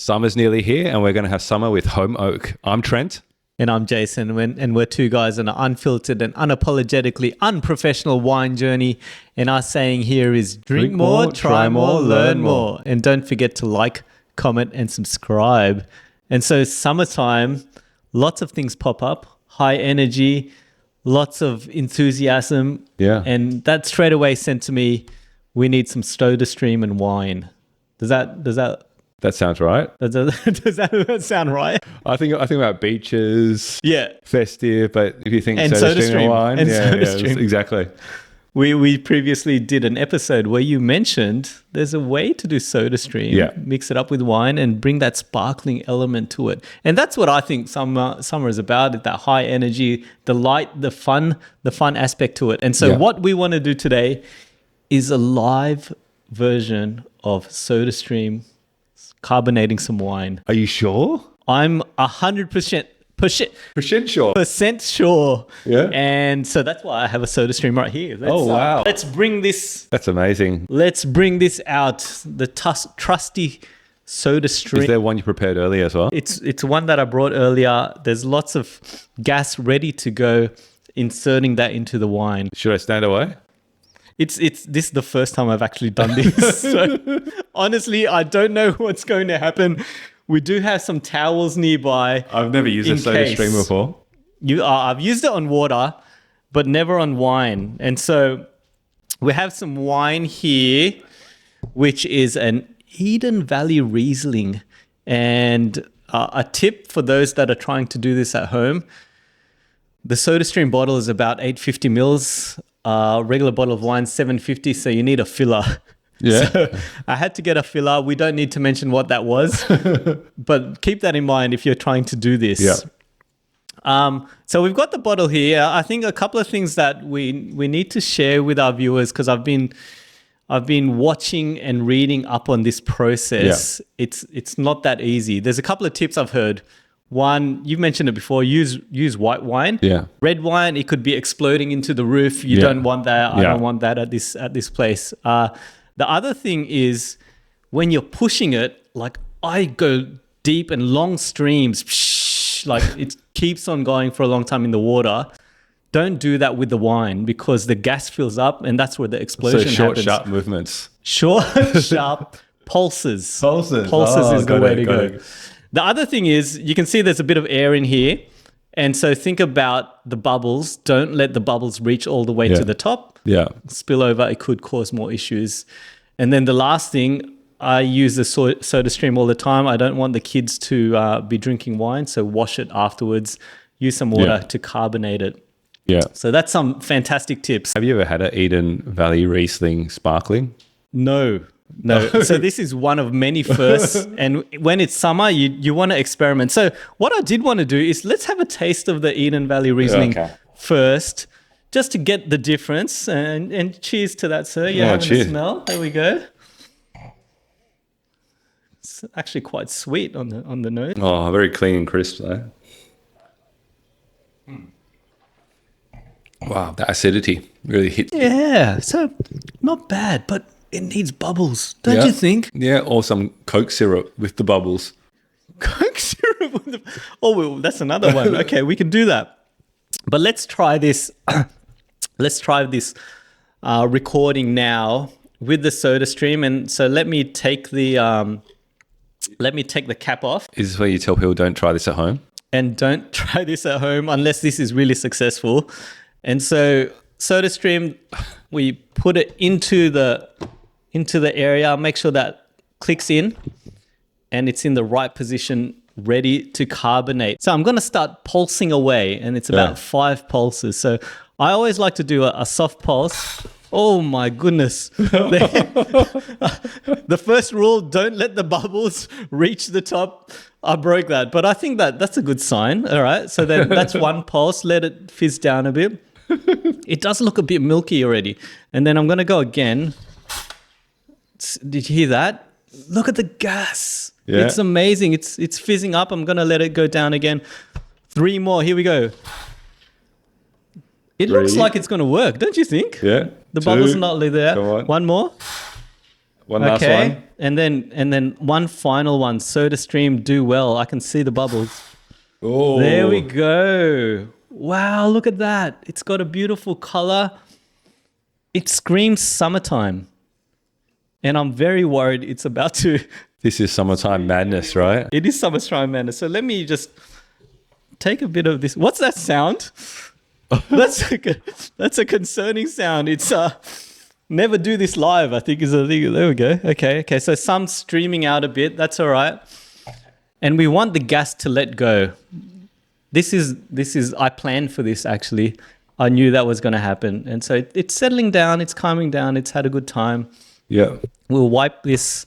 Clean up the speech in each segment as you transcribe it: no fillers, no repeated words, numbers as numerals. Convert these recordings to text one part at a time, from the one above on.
Summer's nearly here, and we're going to have summer with Holm Oak. I'm Trent. And I'm Jason, and we're two guys on an unfiltered and unapologetically unprofessional wine journey. And our saying here is drink more, try more, learn more. And don't forget to like, comment, and subscribe. And so summertime, lots of things pop up, high energy, lots of enthusiasm. Yeah. And that straight away sent to me, we need some SodaStream and wine. Does that sounds right. does that sound right? I think about beaches, Yeah. festive, but if you think And SodaStream and wine, and yeah, SodaStream. exactly. We previously did an episode where you mentioned there's a way to do SodaStream, Yeah. mix it up with wine and bring that sparkling element to it. And that's what I think summer is about, that high energy, the light, the fun aspect to it. And so what we want to do today is a live version of SodaStream carbonating some wine. Are you sure? I'm 100% sure. Yeah. And so that's why I have a SodaStream right here. Wow. Let's bring this. That's amazing. Let's bring this out. The trusty SodaStream. Is there one you prepared earlier as well? It's one that I brought earlier. There's lots of gas ready to go. Inserting that into the wine. Should I stand away? This is the first time I've actually done this. So honestly, I don't know what's going to happen. We do have some towels nearby. I've never used a SodaStream before. I've used it on water, but never on wine. And so we have some wine here, which is an Eden Valley Riesling. And a tip for those that are trying to do this at home, the SodaStream bottle is about 850 mils. Regular bottle of wine, 750. So you need a filler. Yeah. So I had to get a filler. We don't need to mention what that was, but keep that in mind if you're trying to do this. Yeah. So we've got the bottle here. I think a couple of things that we need to share with our viewers, because I've been watching and reading up on this process. Yeah. It's not that easy. There's a couple of tips I've heard. One, you've mentioned it before, use white wine. Yeah. Red wine, it could be exploding into the roof. You don't want that. I don't want that at this place. The other thing is when you're pushing it, like I go deep and long streams, like it keeps on going for a long time in the water. Don't do that with the wine because the gas fills up and that's where the explosion happens. So short, sharp movements. Short, sharp pulses. Pulses is the way to go. The other thing is you can see there's a bit of air in here. And so think about the bubbles. Don't let the bubbles reach all the way to the top. Yeah. Spill over. It could cause more issues. And then the last thing, I use the SodaStream all the time. I don't want the kids to be drinking wine. So wash it afterwards. Use some water to carbonate it. Yeah. So that's some fantastic tips. Have you ever had an Eden Valley Riesling sparkling? No. So this is one of many firsts. And when it's summer, you want to experiment. So what I did want to do is let's have a taste of the Eden Valley Riesling first, just to get the difference. And cheers to that, sir. You're having a smell. There we go. It's actually quite sweet on the nose. Oh, very clean and crisp though. Wow, the acidity really hits. Yeah, so not bad, but it needs bubbles, don't you think? Yeah, or some Coke syrup with the bubbles. Coke syrup with the... Oh, well, that's another one. Okay, we can do that. But let's try this. Let's try this recording now with the SodaStream. And so let me take the cap off. Is this where you tell people don't try this at home? And don't try this at home unless this is really successful. And so SodaStream, we put it into the area, make sure that clicks in and it's in the right position, ready to carbonate. So I'm going to start pulsing away and it's about 5 pulses. So I always like to do a soft pulse. Oh my goodness. The first rule, don't let the bubbles reach the top. I broke that, but I think that's a good sign. All right. So then that's 1 pulse. Let it fizz down a bit. It does look a bit milky already. And then I'm going to go again. Did you hear that? Look at the gas. Yeah. It's amazing. It's fizzing up. I'm going to let it go down again. 3 more. Here we go. It looks like it's going to work, don't you think? Yeah. The bubbles are not there. 1 more. One last Okay. one. And then one final one. SodaStream Do Well. I can see the bubbles. Oh, There we go. Wow, look at that. It's got a beautiful color. It screams summertime. And I'm very worried it's about to... This is summertime madness, right? It is summertime madness. So let me just take a bit of this. What's that sound? That's a concerning sound. It's never do this live, I think is a thing. There we go. Okay. So some streaming out a bit. That's all right. And we want the gas to let go. This is I planned for this actually. I knew that was going to happen. And so it's settling down, it's calming down, it's had a good time. Yeah. We'll wipe this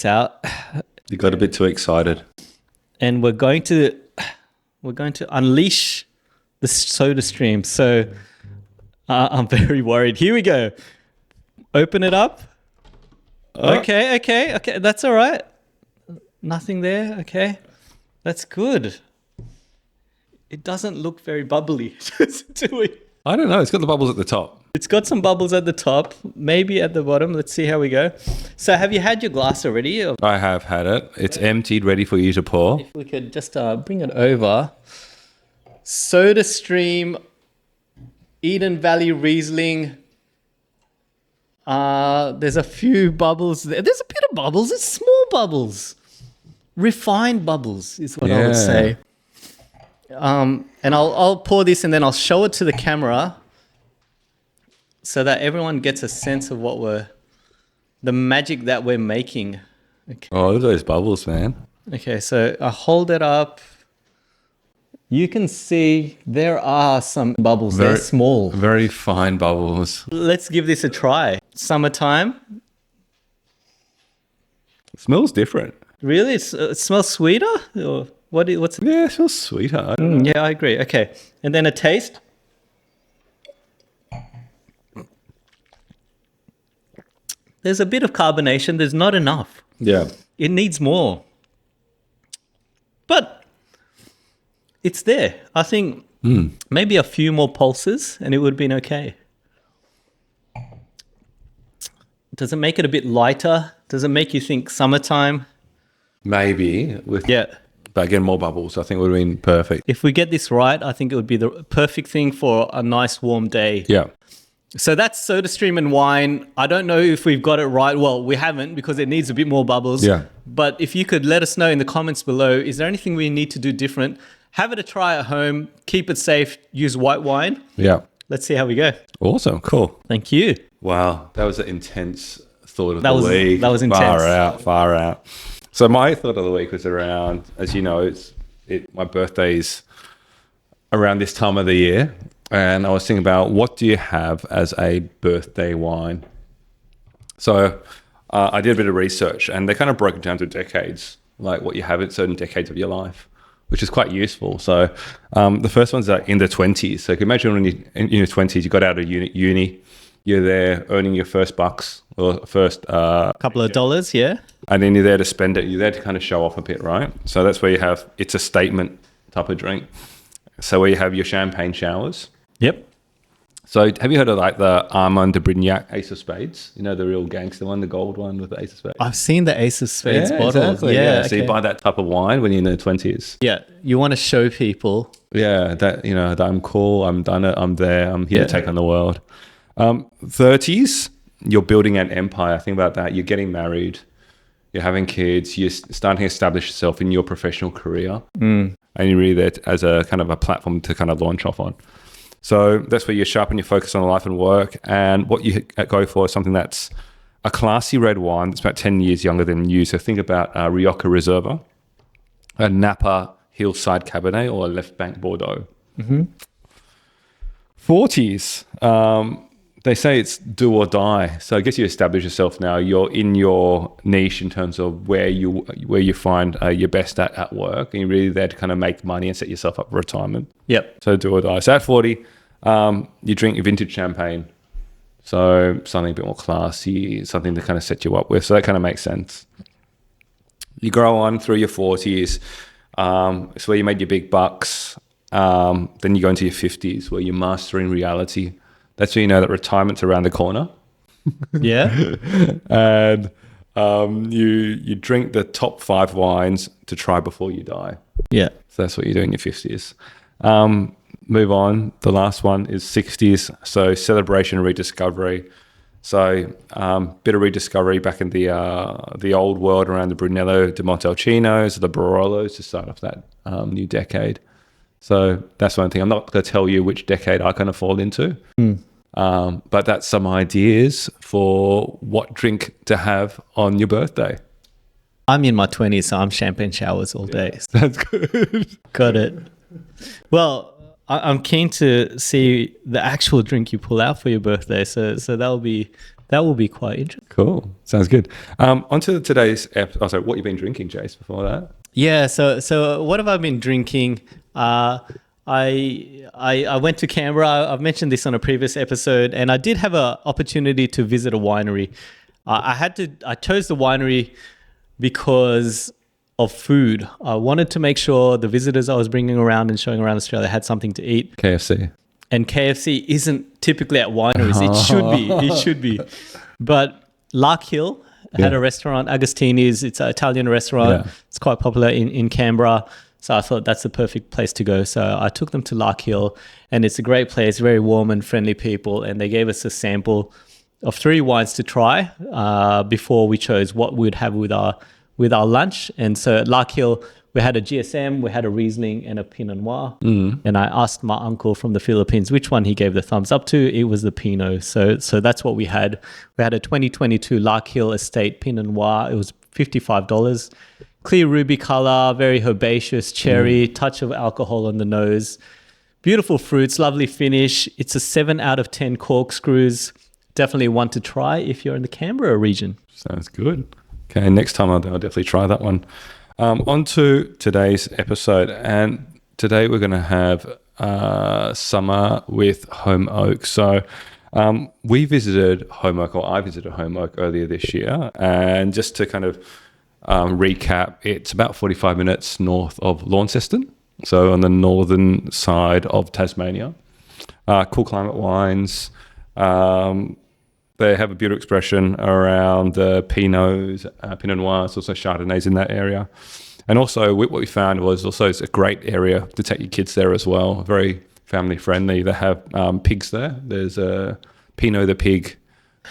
out. You got a bit too excited. And we're going to unleash the SodaStream. So I'm very worried. Here we go. Open it up. Okay. That's all right. Nothing there. Okay. That's good. It doesn't look very bubbly, do it. I don't know. It's got the bubbles at the top. It's got some bubbles at the top, maybe at the bottom. Let's see how we go. So have you had your glass already? I have had it. It's emptied, ready for you to pour. If we could just bring it over. SodaStream, Eden Valley Riesling. There's a few bubbles there. There's a bit of bubbles. It's small bubbles. Refined bubbles is what I would say. And I'll pour this and then I'll show it to the camera so that everyone gets a sense of the magic that we're making. Okay. Oh, look at those bubbles, man. Okay, so I hold it up. You can see there are some bubbles. They're small. Very fine bubbles. Let's give this a try. Summertime. It smells different. Really? It smells sweeter? Or what's Yeah, it smells sweeter. I don't know. Yeah, I agree. Okay. And then a taste. There's a bit of carbonation. There's not enough. Yeah. It needs more. But it's there. I think maybe a few more pulses and it would have been okay. Does it make it a bit lighter? Does it make you think summertime? Maybe. Yeah. But again, more bubbles. I think would have been perfect. If we get this right, I think it would be the perfect thing for a nice warm day. Yeah. So that's SodaStream and wine. I don't know if we've got it right. Well, we haven't because it needs a bit more bubbles. Yeah. But if you could let us know in the comments below, is there anything we need to do different? Have it a try at home. Keep it safe. Use white wine. Yeah. Let's see how we go. Awesome. Cool. Thank you. Wow. That was an intense thought of That the was- week. that was intense. Far out. So my thought of the week was around, as you know, my birthday's around this time of the year. And I was thinking about what do you have as a birthday wine? So I did a bit of research and they kind of broke it down to decades, like what you have in certain decades of your life, which is quite useful. So the first one's in the 20s. So you can imagine when you're in your 20s, you got out of uni, you're there earning your first bucks or first... Couple of dollars, yeah. And then you're there to spend it. You're there to kind of show off a bit, right? So that's where you have, it's a statement type of drink. So where you have your champagne showers. Yep. So have you heard of like the Armand de Brignac Ace of Spades? You know, the real gangster one, the gold one with the Ace of Spades? I've seen the Ace of Spades bottle. Exactly, Yeah. So you okay. buy that type of wine when you're in the 20s. Yeah. You want to show people. Yeah, that, you know, that I'm cool, I'm done it, I'm there, I'm here to take on the world. 30s, you're building an empire. Think about that. You're getting married, you're having kids, you're starting to establish yourself in your professional career. And you're really there as a kind of a platform to kind of launch off on. So that's where you sharpen your focus on life and work. And what you go for is something that's a classy red wine that's about 10 years younger than you. So think about Rioja Reserva, a Napa Hillside Cabernet, or a Left Bank Bordeaux. 40s, they say it's do or die. So I guess you establish yourself now. You're in your niche in terms of where you find your best at work, and you're really there to kind of make money and set yourself up for retirement. Yep. So do or die. So at 40, you drink your vintage champagne. So something a bit more classy, something to kind of set you up with. So that kind of makes sense. You grow on through your 40s. It's where you made your big bucks. Then you go into your 50s where you're mastering reality. That's where you know that retirement's around the corner. Yeah. And you drink the top 5 wines to try before you die. Yeah. So that's what you do in your 50s. Move on. The last one is 60s. So celebration and rediscovery. So bit of rediscovery back in the old world around the Brunello de Montalcinos, the Barolos to start off that new decade. So that's one thing. I'm not going to tell you which decade I kind of fall into. But that's some ideas for what drink to have on your birthday. I'm in my 20s, so I'm champagne showers all day. That's good. Got it. Well, I'm keen to see the actual drink you pull out for your birthday. So that will be quite interesting. Cool. Sounds good. On to today's episode. Oh, sorry, what you've been drinking, Jace, before that? Yeah. So what have I been drinking? I went to Canberra. I've mentioned this on a previous episode, and I did have an opportunity to visit a winery. I chose the winery because of food. I wanted to make sure the visitors I was bringing around and showing around Australia had something to eat. KFC. And KFC isn't typically at wineries. It should be. It should be. But Lark Hill had a restaurant, Agostini's. It's an Italian restaurant. Yeah. It's quite popular in Canberra. So I thought that's the perfect place to go. So I took them to Lark Hill, and it's a great place, very warm and friendly people. And they gave us a sample of 3 wines to try before we chose what we'd have with our lunch. And so at Lark Hill, we had a GSM, we had a Riesling and a Pinot Noir. And I asked my uncle from the Philippines which one he gave the thumbs up to. It was the Pinot. So that's what we had. We had a 2022 Lark Hill Estate Pinot Noir. It was $55. Clear ruby color, very herbaceous cherry, touch of alcohol on the nose. Beautiful fruits, lovely finish. It's a 7 out of 10 corkscrews. Definitely one to try if you're in the Canberra region. Sounds good. Okay, next time I'll definitely try that one. On to today's episode, and today we're going to have summer with Holm Oak. So we visited Holm Oak, or I visited Holm Oak earlier this year, and just to kind of recap, it's about 45 minutes north of Launceston, so on the northern side of Tasmania. Cool climate wines. They have a beautiful expression around the Pinots, Pinot Noirs, also Chardonnays in that area. And also what we found was also it's a great area to take your kids there as well. Very family friendly. They have pigs there. There's Pinot the pig.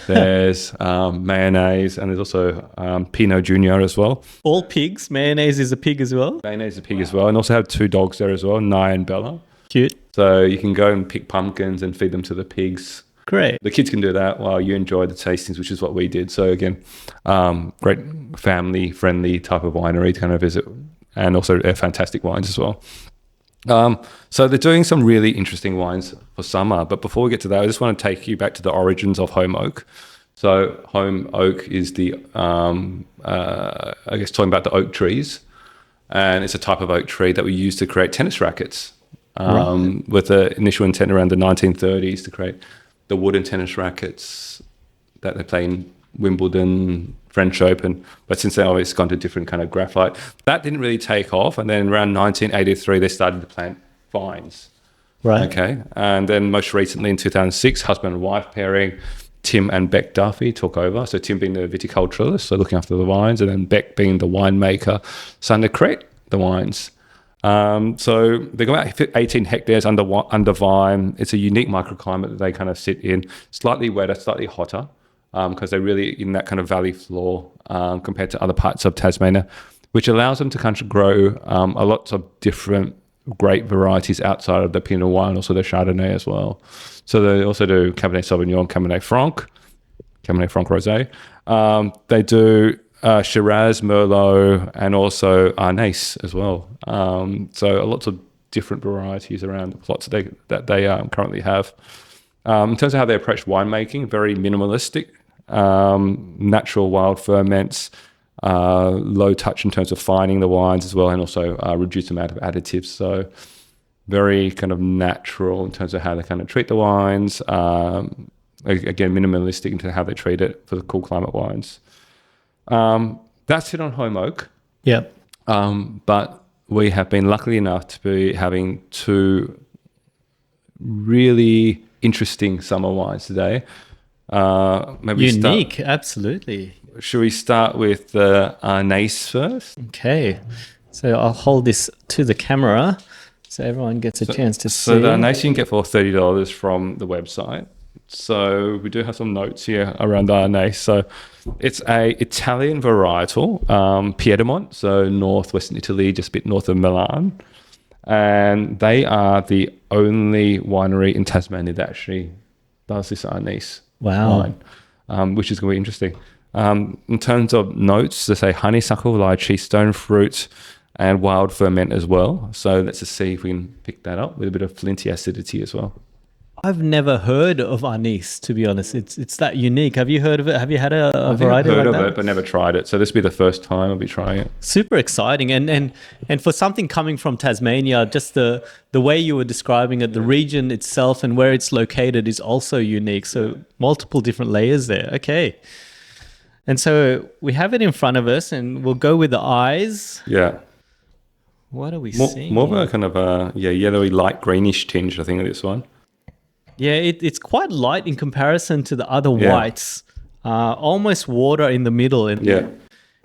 There's mayonnaise, and there's also Pinot Junior as well. All pigs. Mayonnaise is a pig as well. Mayonnaise is a pig as well. And also have 2 dogs there as well, Nye and Bella. Cute. So you can go and pick pumpkins and feed them to the pigs. Great. The kids can do that while you enjoy the tastings, which is what we did. So again, great family-friendly type of winery to kind of visit, and also fantastic wines as well. So they're doing some really interesting wines for summer. But before we get to that, I just want to take you back to the origins of Holm Oak. So Holm Oak is the, I guess, talking about the oak trees. And it's a type of oak tree that we use to create tennis rackets, with the initial intent around the 1930s to create the wooden tennis rackets that they play in Wimbledon, French Open. But since then, it's gone to different kind of graphite. That didn't really take off. And then around 1983, they started to plant vines. Right. Okay. And then most recently in 2006, husband and wife pairing, Tim and Beck Duffy took over. So Tim being the viticulturalist, so looking after the vines, and then Beck being the winemaker, starting to create the wines. So they've got about 18 hectares under vine. It's a unique microclimate that they kind of sit in, slightly wetter, slightly hotter, because they're really in that kind of valley floor compared to other parts of Tasmania, which allows them to kind of grow a lot of different grape varieties outside of the Pinot Noir and also the Chardonnay as well. So they also do Cabernet Sauvignon, Cabernet Franc Rose. They do Shiraz, Merlot, and also Arneis as well. So lots of different varieties around the plots that they currently have. In terms of how they approach winemaking, very minimalistic, natural wild ferments, low touch in terms of fining the wines as well, and also reduced amount of additives. So very kind of natural in terms of how they kind of treat the wines. Again, minimalistic into how they treat it for the cool climate wines. That's it on Holm Oak. Yeah. But we have been lucky enough to be having 2 really interesting summer wines today. Maybe Unique, absolutely. Should we start with the Arneis first? Okay, so I'll hold this to the camera so everyone gets a chance to see. So the Arneis you can get for $30 from the website. So we do have some notes here around the Arneis. So it's a Italian varietal, Piedmont, so northwestern Italy, just a bit north of Milan. And they are the only winery in Tasmania that actually does this Arneis wine, which is going to be interesting. In terms of notes, they say honeysuckle, lychee, stone fruit, and wild ferment as well. So let's just see if we can pick that up with a bit of flinty acidity as well. I've never heard of Arneis, to be honest. It's that unique. Have you heard of it? Have you had a variety like that? I've heard of it, but never tried it. So this will be the first time I'll be trying it. Super exciting. And for something coming from Tasmania, just the way you were describing it, the region itself and where it's located is also unique. So multiple different layers there. Okay. And so we have it in front of us and we'll go with the eyes. Yeah. What are we seeing? More of a kind of a yellowy, light greenish tinge, I think, of this one. Yeah, it's quite light in comparison to the other whites. Almost water in the middle. And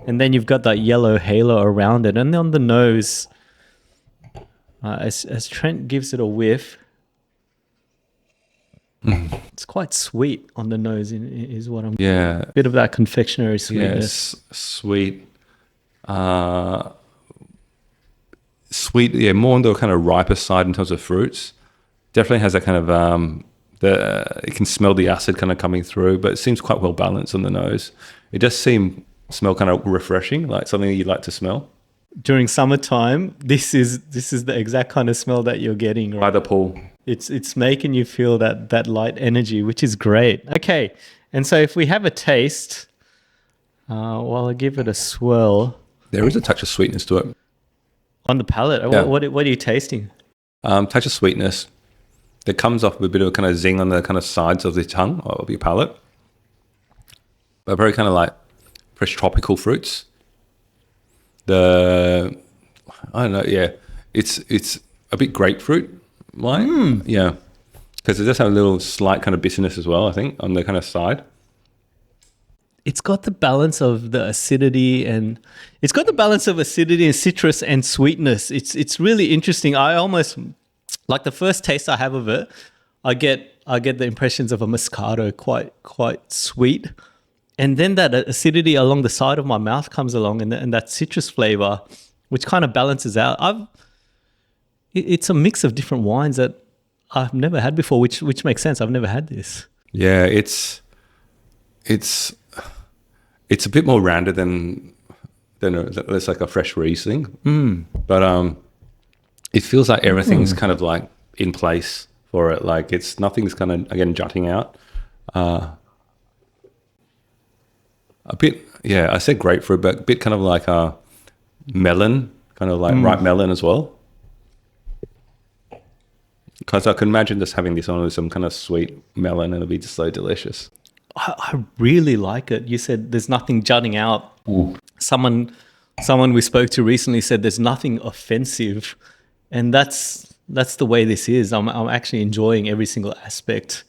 then you've got that yellow halo around it. And on the nose, as Trent gives it a whiff, it's quite sweet on the nose is what I'm... Yeah. A bit of that confectionery sweetness. Yes, sweet. Sweet, more on the kind of riper side in terms of fruits. Definitely has that kind of it can smell the acid kind of coming through, but it seems quite well balanced on the nose. It does smell kind of refreshing, like something you'd like to smell during summertime. This is the exact kind of smell that you're getting, right? By the pool. It's making you feel that light energy, which is great. Okay, and so if we have a taste, while I give it a swirl, there is a touch of sweetness to it on the palate. Yeah. What are you tasting? Touch of sweetness that comes off with a bit of a kind of zing on the kind of sides of the tongue of your palate, but very kind of like fresh tropical fruits. I don't know. Yeah, it's a bit grapefruit like yeah, because it does have a little slight kind of bitterness as well, I think, on the kind of side. It's got the balance of the acidity and citrus and sweetness. It's really interesting. I almost like the first taste I have of it, I get the impressions of a Moscato, quite sweet, and then that acidity along the side of my mouth comes along, and that citrus flavor, which kind of balances out. It's a mix of different wines that I've never had before, which makes sense. I've never had this. Yeah, it's a bit more rounded than it's like a fresh Riesling, but it feels like everything's kind of like in place for it. Like nothing's kind of, again, jutting out. A bit, I said grapefruit, but a bit kind of like a melon, kind of like ripe melon as well. Because I can imagine just having this on with some kind of sweet melon, and it'll be just so delicious. I really like it. You said there's nothing jutting out. Ooh. Someone we spoke to recently said there's nothing offensive. And that's the way this is. I'm actually enjoying every single aspect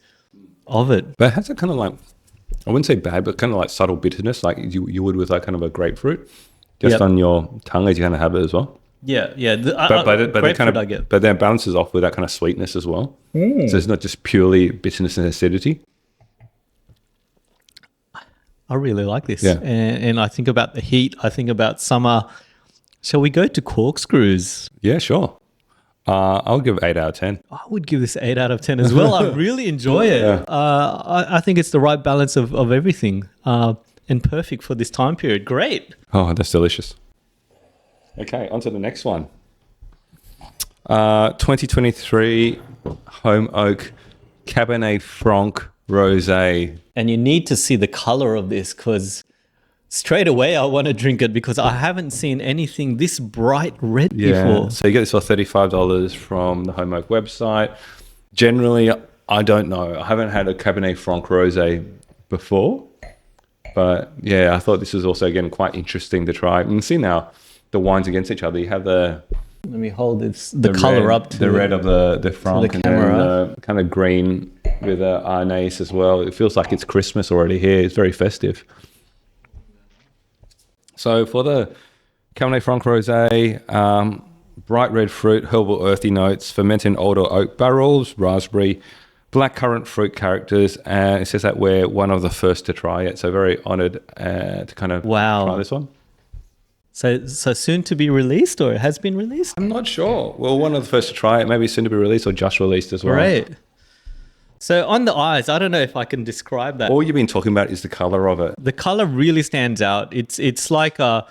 of it. But it has a kind of like, I wouldn't say bad, but kind of like subtle bitterness, like you would with like kind of a grapefruit, just on your tongue as you kind of have it as well. Yeah. But then it balances off with that kind of sweetness as well. So it's not just purely bitterness and acidity. I really like this. Yeah. And I think about the heat. I think about summer. Shall we go to corkscrews? Yeah, sure. I'll give it 8 out of 10. I would give this 8 out of 10 as well. I really enjoy it. Yeah. I think it's the right balance of everything and perfect for this time period. Great. Oh, that's delicious. Okay, on to the next one. 2023 Holm Oak Cabernet Franc Rose. And you need to see the color of this because straight away I want to drink it because I haven't seen anything this bright red before. So you get this for $35 from the Holm Oak website. Generally, I don't know. I haven't had a Cabernet Franc Rose before. But yeah, I thought this was also, again, quite interesting to try. You can see now the wines against each other. You have the... Let me hold the color red, up to the red of the Franc, the camera. And then the kind of green with Arneis as well. It feels like it's Christmas already here. It's very festive. So for the Cabernet Franc Rosé, bright red fruit, herbal earthy notes, fermented in older oak barrels, raspberry, blackcurrant fruit characters, and it says that we're one of the first to try it. So very honoured to kind of try this one. So soon to be released, or it has been released? I'm not sure. Well, one of the first to try it, maybe soon to be released or just released as well. Right. So on the eyes, I don't know if I can describe that. All you've been talking about is the colour of it. The colour really stands out. It's like a...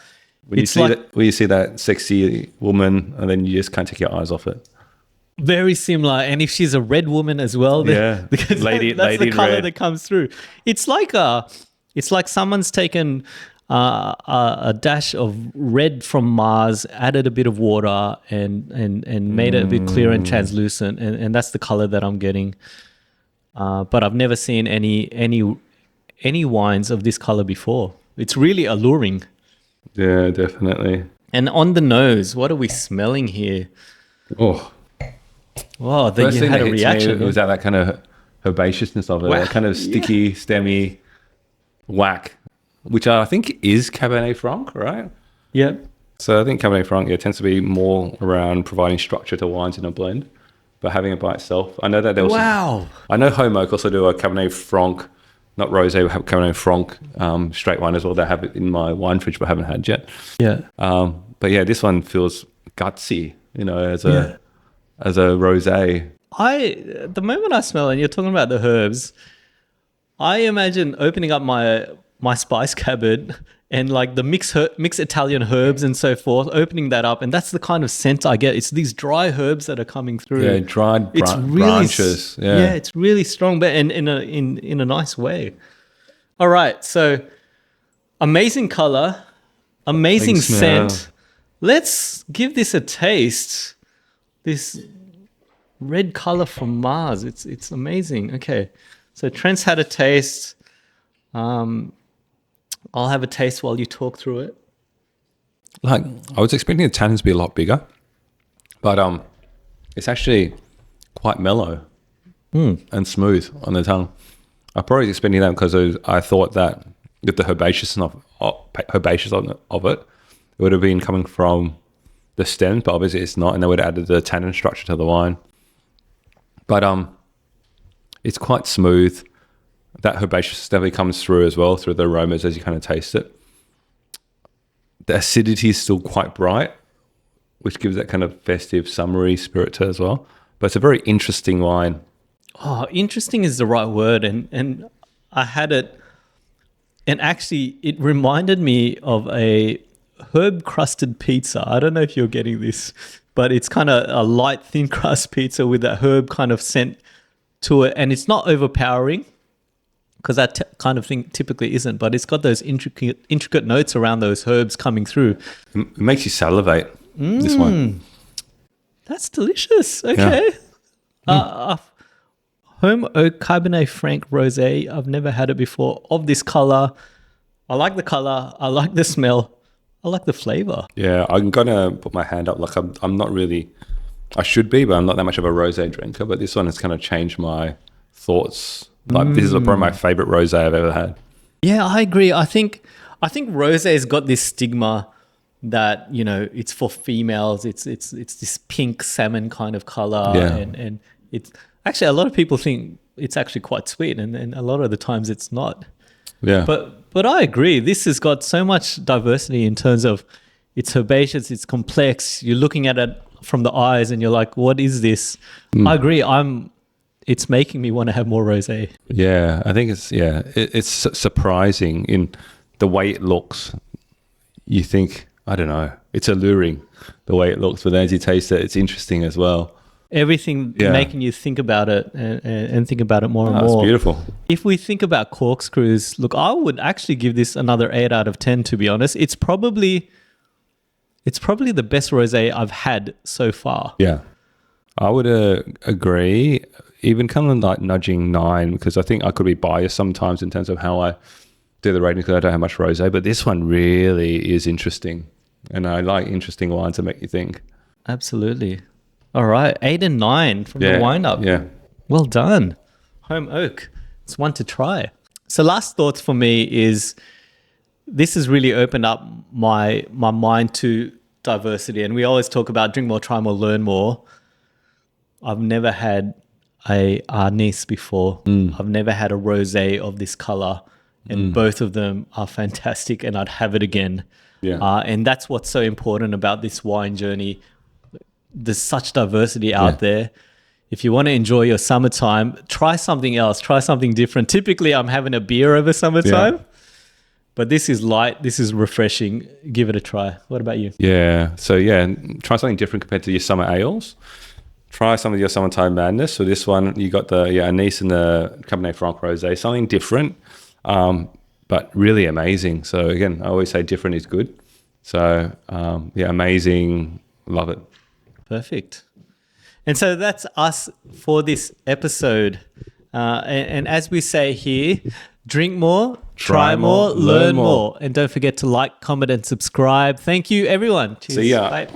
When you see that sexy woman and then you just can't take your eyes off it. Very similar. And if she's a red woman as well, yeah, because lady the color red that comes through. It's like someone's taken a dash of red from Mars, added a bit of water, and made it a bit clear and translucent, and that's the color that I'm getting. But I've never seen any wines of this color before. It's really alluring. Yeah, definitely. And on the nose, what are we smelling here? Oh, then you had a reaction. Was that kind of herbaceousness of it, that kind of sticky, stemmy whack, which I think is Cabernet Franc, right? Yeah. So I think Cabernet Franc tends to be more around providing structure to wines in a blend, but having it by itself. I know that there was. Wow. I know Holm Oak also do a Cabernet Franc, not rosé, Cabernet Franc straight wine as well. They have it in my wine fridge, but I haven't had yet. Yeah. But yeah, this one feels gutsy, as a rosé. The moment I smell it, and you're talking about the herbs, I imagine opening up my spice cupboard and like the mixed Italian herbs and so forth, opening that up, and that's the kind of scent I get. It's these dry herbs that are coming through. Yeah, dried branches. Yeah, it's really strong, but in a nice way. All right, so amazing color, amazing scent. Let's give this a taste. This red color from Mars. It's amazing. Okay, so Trent's had a taste. I'll have a taste while you talk through it. Like, I was expecting the tannins to be a lot bigger, but it's actually quite mellow and smooth on the tongue. I probably was expecting that because I thought that with the herbaceousness of it, it would have been coming from the stems, but obviously it's not, and they would have added the tannin structure to the wine. But it's quite smooth. That herbaceousness definitely comes through as well, through the aromas as you kind of taste it. The acidity is still quite bright, which gives that kind of festive, summery spirit to it as well. But it's a very interesting wine. Oh, interesting is the right word. And I had it, and actually it reminded me of a herb-crusted pizza. I don't know if you're getting this, but it's kind of a light, thin crust pizza with that herb kind of scent to it. And it's not overpowering, because that kind of thing typically isn't, but it's got those intricate notes around those herbs coming through. It makes you salivate, this one. That's delicious. Okay. Yeah. Holm Oak Cabernet Franc Rosé. I've never had it before. Of this color. I like the color. I like the smell. I like the flavor. Yeah, I'm going to put my hand up. Like I'm not really, I should be, but I'm not that much of a rosé drinker. But this one has kind of changed my thoughts. Like this is probably my favorite rosé I've ever had. Yeah, I agree. I think rosé's got this stigma that, it's for females. It's this pink salmon kind of color, and it's actually, a lot of people think it's actually quite sweet, and a lot of the times it's not. Yeah. But I agree. This has got so much diversity in terms of it's herbaceous, it's complex. You're looking at it from the eyes, and you're like, what is this? I agree. It's making me want to have more rosé. Yeah, I think it's surprising in the way it looks. You think, I don't know, it's alluring the way it looks, but then as you taste it, it's interesting as well. Everything making you think about it and think about it more and more. It's beautiful. If we think about corkscrews, look, I would actually give this another 8 out of 10, to be honest. It's probably the best rosé I've had so far. Yeah, I would agree. Even kind of like nudging 9, because I think I could be biased sometimes in terms of how I do the rating, because I don't have much rosé. But this one really is interesting, and I like interesting wines that make you think. Absolutely. All right, 8 and 9 from the wind up. Yeah. Well done. Holm Oak. It's one to try. So last thoughts for me is this has really opened up my mind to diversity. And we always talk about drink more, try more, learn more. I've never had a Arneis before. I've never had a rosé of this color. And both of them are fantastic, and I'd have it again. Yeah. And that's what's so important about this wine journey. There's such diversity out there. If you want to enjoy your summertime, try something else. Try something different. Typically, I'm having a beer over summertime. But this is light. This is refreshing. Give it a try. What about you? Yeah. So, try something different compared to your summer ales. Try some of your summertime madness. So this one, you got the Arneis and the Cabernet Franc Rose. Something different. But really amazing. So again, I always say different is good. So amazing. Love it. Perfect. And so that's us for this episode. And as we say here, drink more, try more, learn more. And don't forget to like, comment, and subscribe. Thank you, everyone. Cheers. See ya. Bye.